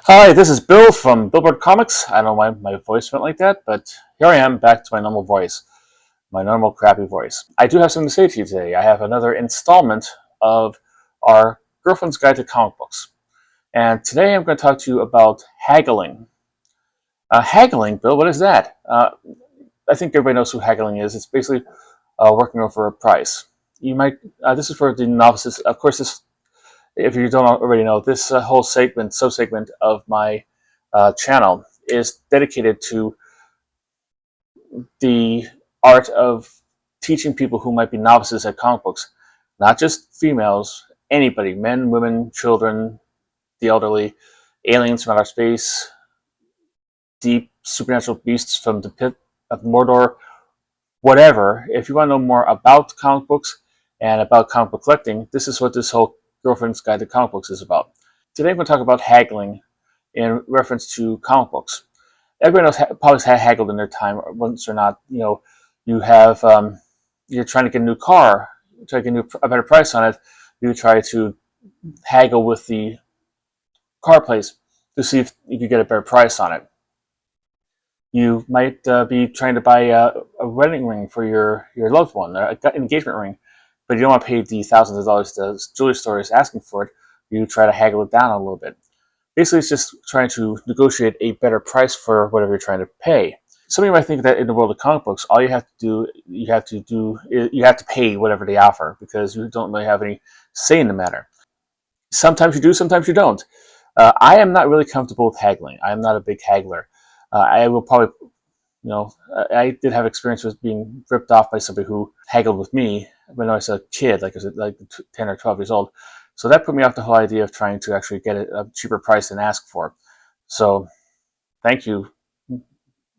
Hi, this is Bill from Billboard Comics. I don't know why my voice went like that, but here I am back to my normal voice, my normal crappy voice. I do have something to say to you today. I have another installment of our Girlfriend's Guide to Comic Books. And today I'm going to talk to you about haggling. Haggling, Bill, what is that? I think everybody knows who haggling is. It's basically working over a price. This is for the novices. Of course, if you don't already know, this whole subsegment of my channel is dedicated to the art of teaching people who might be novices at comic books, not just females, anybody, men, women, children, the elderly, aliens from outer space, deep supernatural beasts from the pit of Mordor, whatever. If you want to know more about comic books and about comic book collecting, this is what this whole Girlfriend's Guide to Comic Books is about. Today I'm going to talk about haggling in reference to comic books. Everybody knows probably has haggled in their time, once or not. You have you're trying to get a new car, try to get a better price on it. You try to haggle with the car place to see if you can get a better price on it. You might be trying to buy a wedding ring for your loved one, an engagement ring, but you don't want to pay the thousands of dollars the jewelry store is asking for it. You try to haggle it down a little bit. Basically, it's just trying to negotiate a better price for whatever you're trying to pay. Some of you might think that in the world of comic books, all you have to do is you have to pay whatever they offer because you don't really have any say in the matter. Sometimes you do, sometimes you don't. I am not really comfortable with haggling. I am not a big haggler. I will probably, I did have experience with being ripped off by somebody who haggled with me when I was a kid, like I was like 10 or 12 years old. So that put me off the whole idea of trying to actually get a cheaper price than ask for. So thank you,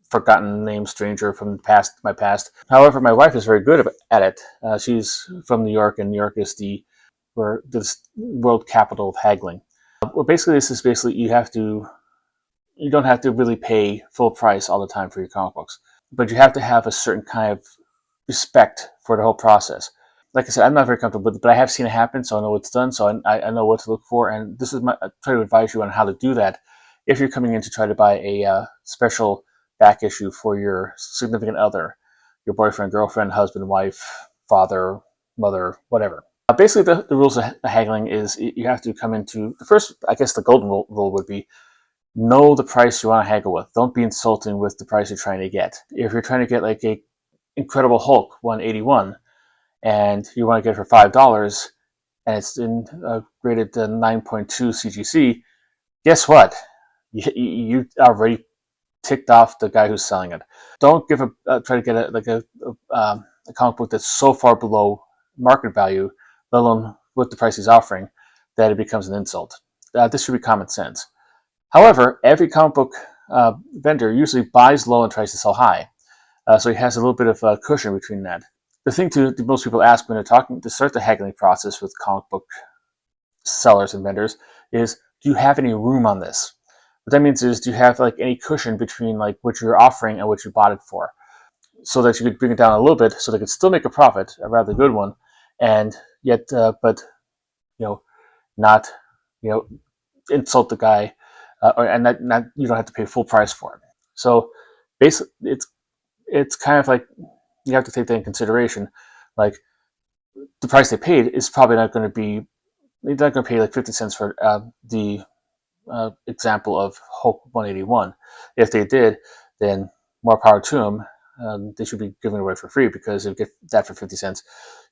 forgotten name stranger from my past. However, my wife is very good at it. She's from New York, and New York is the world capital of haggling. Well, basically, this is basically you don't have to really pay full price all the time for your comic books, but you have to have a certain kind of respect for the whole process. Like I said, I'm not very comfortable with it, but I have seen it happen, so I know it's done, so I know what to look for, and I try to advise you on how to do that if you're coming in to try to buy a special back issue for your significant other, your boyfriend, girlfriend, husband, wife, father, mother, whatever. Basically, the rules of haggling is you have to come into the first. I guess the golden rule would be know the price you want to haggle with. Don't be insulting with the price you're trying to get. If you're trying to get like a Incredible Hulk 181 and you want to get it for $5 and it's graded 9.2 CGC, guess what? You already ticked off the guy who's selling it. Don't try to get a comic book that's so far below market value, let alone what the price he's offering, that it becomes an insult. This should be common sense. However, every comic book vendor usually buys low and tries to sell high. So he has a little bit of a cushion between that. The thing that most people ask when they're talking to start the haggling process with comic book sellers and vendors is, do you have any room on this? What that means is, do you have like any cushion between like what you're offering and what you bought it for, so that you could bring it down a little bit, so they could still make a profit, a rather good one, and yet, but not insult the guy, and not you don't have to pay full price for it. So basically, it's kind of like you have to take that in consideration. Like the price they paid is probably not going to be. They're not going to pay like 50 cents for the example of Hulk 181. If they did, then more power to them. They should be giving it away for free, because if you get that for 50 cents,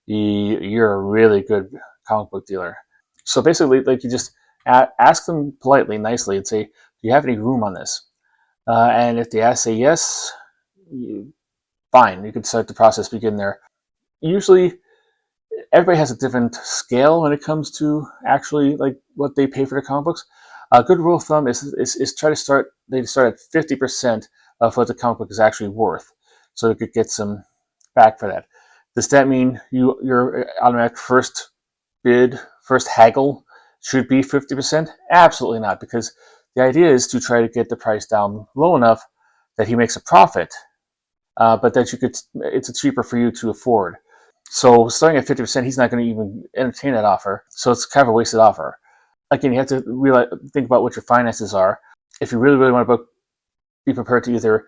you're a really good comic book dealer. So basically, like, you just ask them politely, nicely, and say, do you have any room on this? And if they say yes, fine, you can start the process, begin there. Usually, everybody has a different scale when it comes to actually like what they pay for their comic books. A good rule of thumb is try to start. They start at 50% of what the comic book is actually worth, so they could get some back for that. Does that mean your automatic first bid, first haggle should be 50%? Absolutely not, because the idea is to try to get the price down low enough that he makes a profit, but that it's cheaper for you to afford. So starting at 50%, he's not going to even entertain that offer. So it's kind of a wasted offer. again, you have to think about what your finances are. If you really, really want to be prepared to either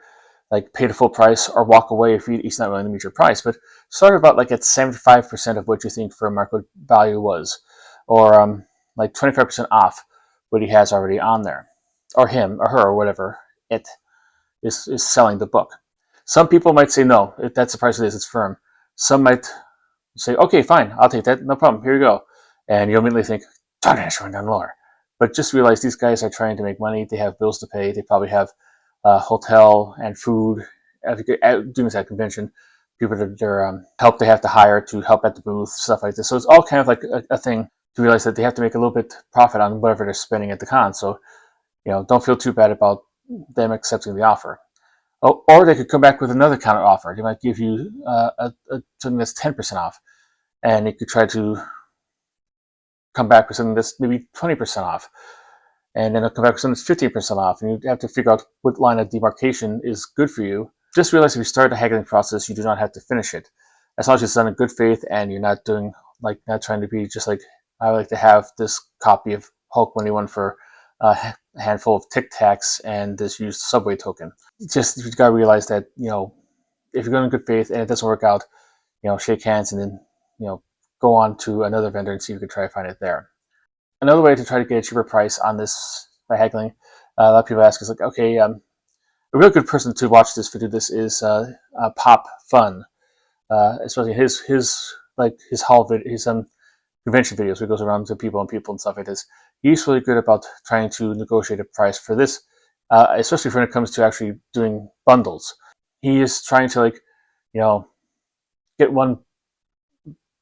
like pay the full price or walk away if he's not willing to meet your price. But start about like at 75% of what you think fair market value was, or like 25% off what he has already on there, or him or her or whatever it is selling the book. Some people might say no, if that's the price it is, it's firm. Some might say, okay, fine, I'll take that, no problem, here you go. And you'll immediately think, darn it, I should run down lower. But just realize these guys are trying to make money. They have bills to pay. They probably have hotel and food doing this at a convention. People that they're help they have to hire to help at the booth, stuff like this. So it's all kind of like a thing to realize that they have to make a little bit profit on whatever they're spending at the con. So don't feel too bad about them accepting the offer. Oh, or they could come back with another counter offer. They might give you something that's 10% off, and you could try to come back with something that's maybe 20% off, and then they'll come back with something that's 15% off, and you have to figure out what line of demarcation is good for you. Just realize if you start a haggling process, you do not have to finish it. As long as it's done in good faith and you're not doing not trying to be just like, I like to have this copy of Hulk 21 for a handful of Tic Tacs and this used subway token. Just you gotta realize that if you're going in good faith and it doesn't work out, shake hands and then go on to another vendor and see if you can try to find it there. Another way to try to get a cheaper price on this by haggling, a lot of people ask is like, okay, a real good person to watch this video this is Pop Fun, especially his hall video, his convention videos where he goes around to people and stuff like this. He's really good about trying to negotiate a price for this, especially when it comes to actually doing bundles. He is trying to get one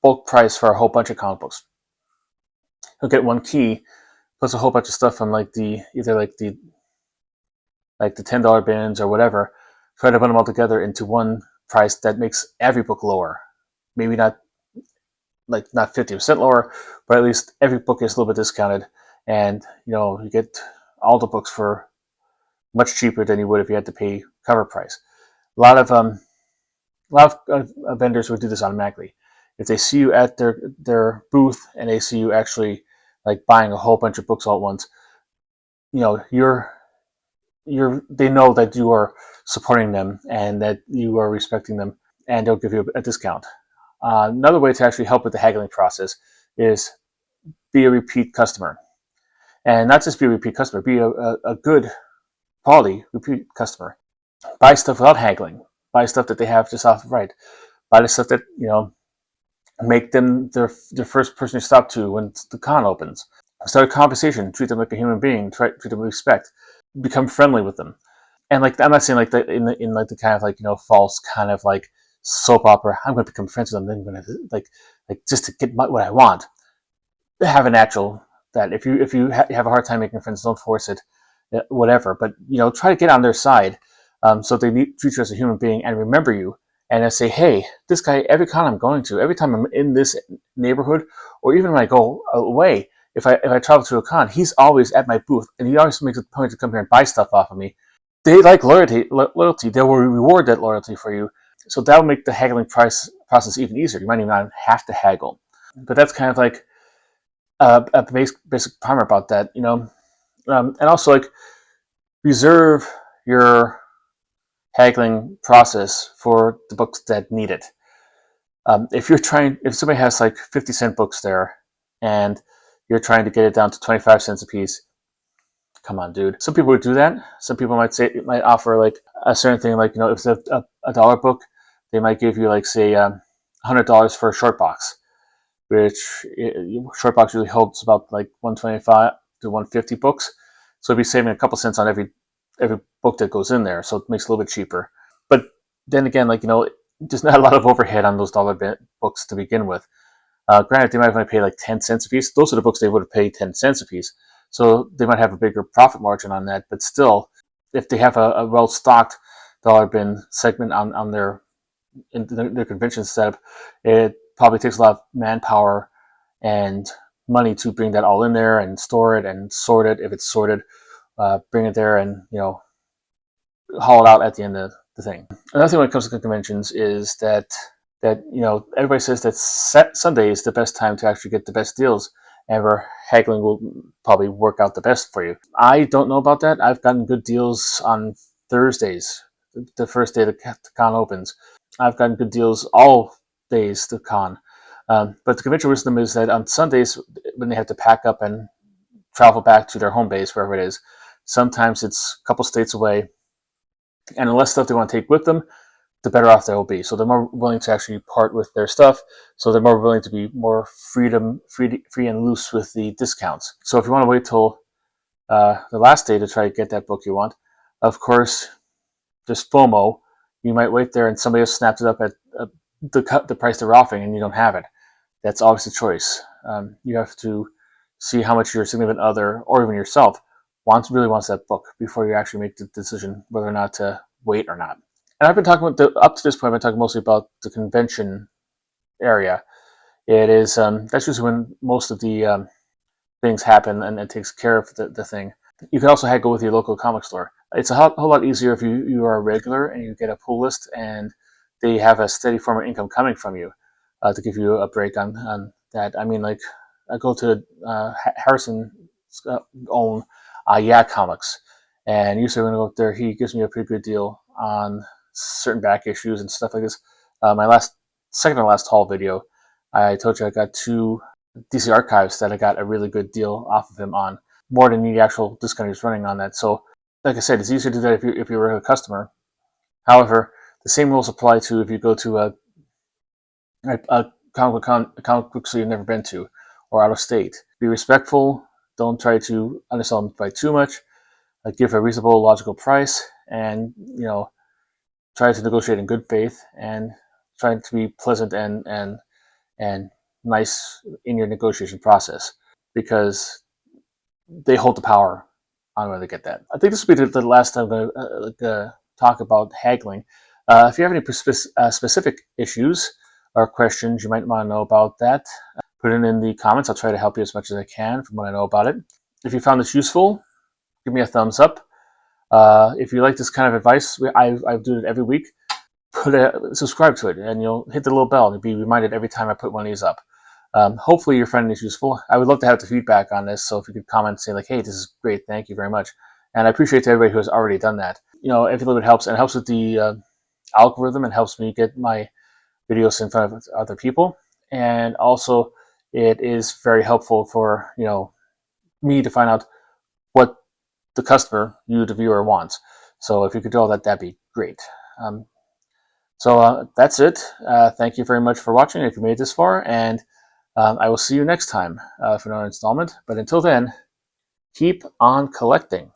bulk price for a whole bunch of comic books. He'll get one key plus a whole bunch of stuff from the $10 bins or whatever. Try to bundle them all together into one price that makes every book lower. Maybe not 50% lower, but at least every book is a little bit discounted, and you get all the books for much cheaper than you would if you had to pay cover price. A lot of vendors would do this automatically. If they see you at their booth and they see you actually buying a whole bunch of books all at once, they know that you are supporting them and that you are respecting them, and they'll give you a discount. Another way to actually help with the haggling process is be a repeat customer. And not just be a repeat customer, be a good quality repeat customer. Buy stuff without haggling. Buy stuff that they have just off the right. Buy the stuff that, make them their first person you stop to when the con opens. Start a conversation. Treat them like a human being. Treat them with respect. Become friendly with them. And I'm not saying in the kind of false kind of soap opera. I'm going to become friends with them. Then I'm going to just to get what I want. Have a natural that if you have a hard time making friends, don't force it. Whatever. But try to get on their side, so they treat you as a human being and remember you. And I say, hey, this guy, every con I'm going to, every time I'm in this neighborhood, or even when I go away, if I travel to a con, he's always at my booth, and he always makes a point to come here and buy stuff off of me. They like loyalty. They will reward that loyalty for you. So that will make the haggling process even easier. You might even not have to haggle. But that's kind of a basic primer about that, and also reserve your haggling process for the books that need it. If somebody has 50-cent books there and you're trying to get it down to 25 cents a piece, come on, dude. Some people would do that. Some people might offer a certain thing, if it's a $1 book, they might give you say $100 for a short box, which short box usually holds about 125 to 150 books. So it'd be saving a couple cents on every book that goes in there, so it makes it a little bit cheaper. But then again, there's not a lot of overhead on those dollar books to begin with. Granted, they might have only paid 10 cents a piece. Those are the books they would have paid 10 cents a piece. So they might have a bigger profit margin on that. But still, if they have a well-stocked dollar bin segment on their convention setup, it probably takes a lot of manpower and money to bring that all in there and store it and sort it if it's sorted. Bring it there and haul it out at the end of the thing. Another thing when it comes to conventions is that everybody says that Sunday is the best time to actually get the best deals, and where haggling will probably work out the best for you. I don't know about that. I've gotten good deals on Thursdays, the first day the con opens. I've gotten good deals all days the con. But the conventional wisdom is that on Sundays, when they have to pack up and travel back to their home base, wherever it is, sometimes it's a couple states away, and the less stuff they want to take with them, the better off they will be. So they're more willing to actually part with their stuff. So they're more willing to be more free and loose with the discounts. So if you want to wait till the last day to try to get that book you want, of course, there's FOMO. You might wait there and somebody else snapped it up at the price they're offering and you don't have it. That's always a choice. You have to see how much your significant other or even yourself really wants that book before you actually make the decision whether or not to wait or not. And I've been talking about up to this point. I've been talking mostly about the convention area. It is that's usually when most of the things happen, and it takes care of the thing. You can also go with your local comic store. It's a whole lot easier if you are a regular and you get a pull list and they have a steady form of income coming from you to give you a break on that. I mean, like I go to Harrison's own Yeah Comics, and usually when I go up there, he gives me a pretty good deal on certain back issues and stuff like this. My second to last haul video, I told you I got 2 DC Archives that I got a really good deal off of him on, more than the actual discount he's running on that. So, like I said, it's easier to do that if you're a customer. However, the same rules apply to if you go to a comic book store you've never been to or out of state. Be respectful. Don't try to undersell them by too much. Give a reasonable, logical price, and try to negotiate in good faith, and try to be pleasant and nice in your negotiation process, because they hold the power on where they get that. I think this will be the last time I'm going to talk about haggling. If you have any specific issues or questions you might want to know about that, put it in the comments. I'll try to help you as much as I can from what I know about it. If you found this useful, give me a thumbs up. If you like this kind of advice, I do it every week. Subscribe to it, and you'll hit the little bell and be reminded every time I put one of these up. Hopefully you're finding this useful. I would love to have the feedback on this, so if you could comment and say like, hey, this is great, thank you very much. And I appreciate everybody who has already done that. Every little bit helps, and it helps with the algorithm, and helps me get my videos in front of other people. And also it is very helpful for me to find out what the customer, you the viewer, wants. So if you could do all that, that'd be great. So that's it. Thank you very much for watching if you made it this far, and I will see you next time for another installment. But until then, keep on collecting.